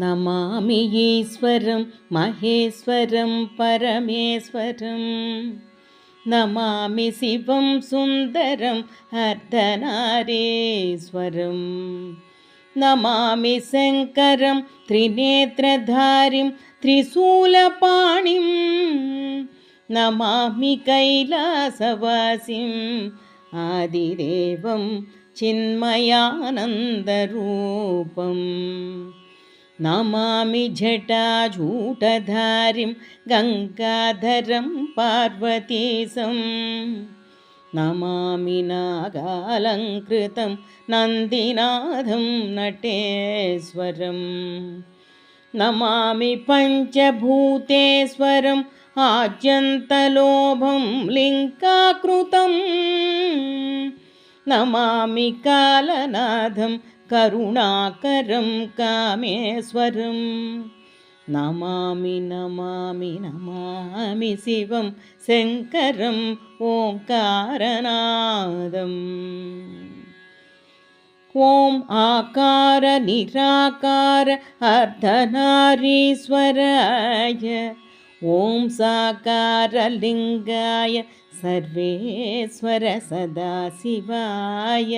नमामि ईश्वरं महेश्वरं परमेश्वरं नमामि शिवं सुन्दरं अर्धनारीश्वरं नमामि शङ्करं त्रिनेत्रधारिं त्रिशूलपाणिं नमामि कैलासवासिम् आदिदेवं चिन्मयानन्दरूपम् नमामि जटाजूटधारिं गङ्गाधरं पार्वतीशं नमामि नागालङ्कृतं नन्दिनाथं नटेश्वरं नमामि पञ्चभूतेश्वरम् आद्यन्तलोभं लिङ्गाकृतं नमामि कालनाथं करुणाकरं कामेश्वरं नमामि नमामि नमामि शिवं शङ्करम् ओङ्कारनादम् ॐ आकार निराकार अर्धनारीश्वराय ॐ साकारलिङ्गाय सर्वेश्वर सदाशिवाय